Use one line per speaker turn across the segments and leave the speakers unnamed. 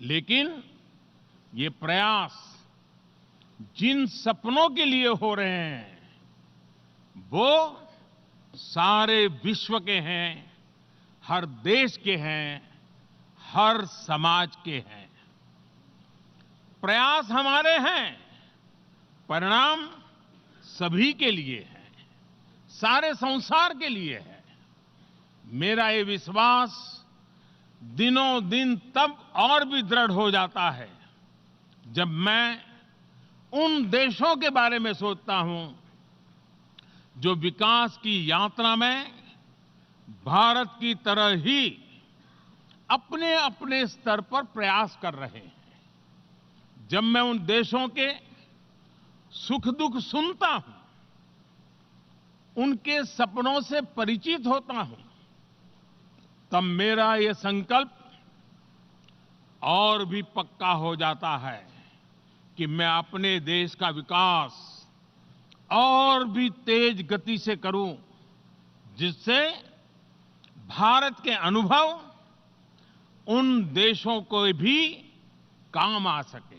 लेकिन ये प्रयास जिन सपनों के लिए हो रहे हैं वो सारे विश्व के हैं, हर देश के हैं, हर समाज के हैं। प्रयास हमारे हैं, परिणाम सभी के लिए है, सारे संसार के लिए है। मेरा ये विश्वास दिनों दिन तब और भी दृढ़ हो जाता है जब मैं उन देशों के बारे में सोचता हूं जो विकास की यात्रा में भारत की तरह ही अपने अपने स्तर पर प्रयास कर रहे हैं। जब मैं उन देशों के सुख दुख सुनता हूं, उनके सपनों से परिचित होता हूं, तब मेरा ये संकल्प और भी पक्का हो जाता है कि मैं अपने देश का विकास और भी तेज गति से करूं, जिससे भारत के अनुभव उन देशों को भी काम आ सके।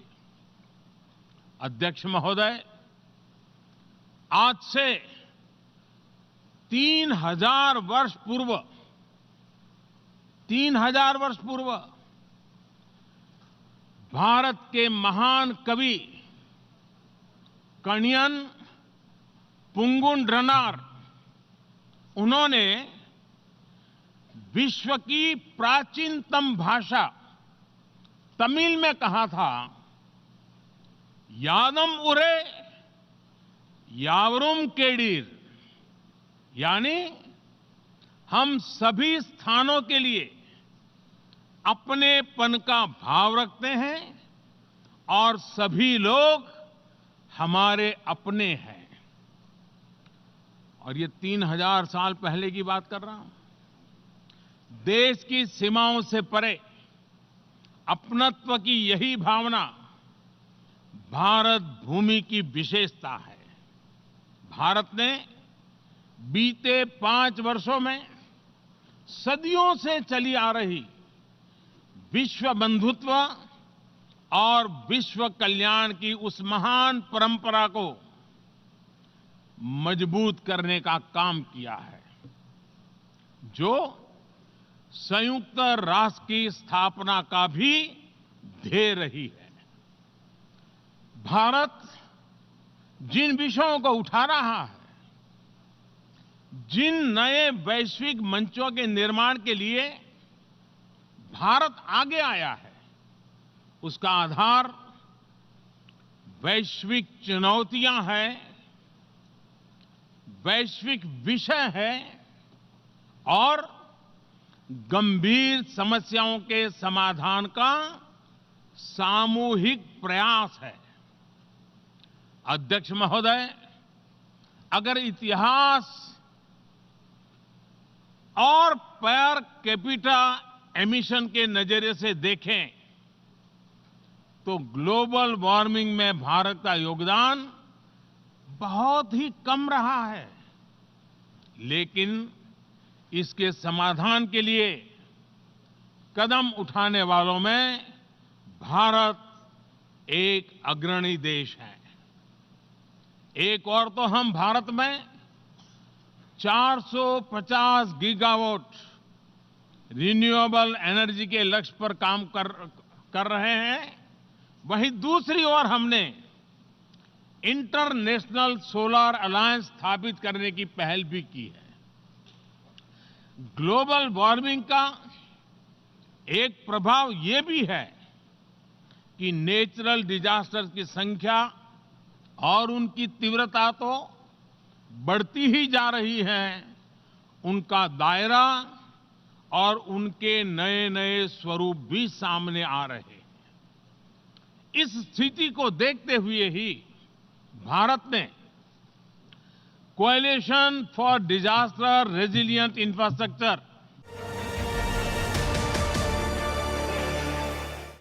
अध्यक्ष महोदय, आज से 3000 वर्ष पूर्व भारत के महान कवि कणियन पुंगुन ड्रनार, उन्होंने विश्व की प्राचीनतम भाषा तमिल में कहा था, यादम उरे यावरुम केडीर, यानी हम सभी स्थानों के लिए अपनेपन का भाव रखते हैं और सभी लोग हमारे अपने हैं। और ये 3000 साल पहले की बात कर रहा हूं। देश की सीमाओं से परे अपनत्व की यही भावना भारत भूमि की विशेषता है। भारत ने बीते 5 वर्षों में सदियों से चली आ रही विश्व बंधुत्व और विश्व कल्याण की उस महान परंपरा को मजबूत करने का काम किया है, जो संयुक्त राष्ट्र की स्थापना का भी ध्येय रही है। भारत जिन विषयों को उठा रहा है, जिन नए वैश्विक मंचों के निर्माण के लिए भारत आगे आया है, उसका आधार वैश्विक चुनौतियां हैं, वैश्विक विषय है और गंभीर समस्याओं के समाधान का सामूहिक प्रयास है। अध्यक्ष महोदय, अगर इतिहास और पर कैपिटा एमिशन के नजरिए से देखें तो ग्लोबल वार्मिंग में भारत का योगदान बहुत ही कम रहा है, लेकिन इसके समाधान के लिए कदम उठाने वालों में भारत एक अग्रणी देश है। एक और तो हम भारत में 450 गीगावाट रिन्यूएबल एनर्जी के लक्ष्य पर काम कर रहे हैं, वहीं दूसरी ओर हमने इंटरनेशनल सोलर अलायंस स्थापित करने की पहल भी की है। ग्लोबल वार्मिंग का एक प्रभाव ये भी है कि नेचुरल डिजास्टर्स की संख्या और उनकी तीव्रता तो बढ़ती ही जा रही है, उनका दायरा और उनके नए नए स्वरूप भी सामने आ रहे हैं। इस स्थिति को देखते हुए ही भारत ने coalition for disaster resilient infrastructure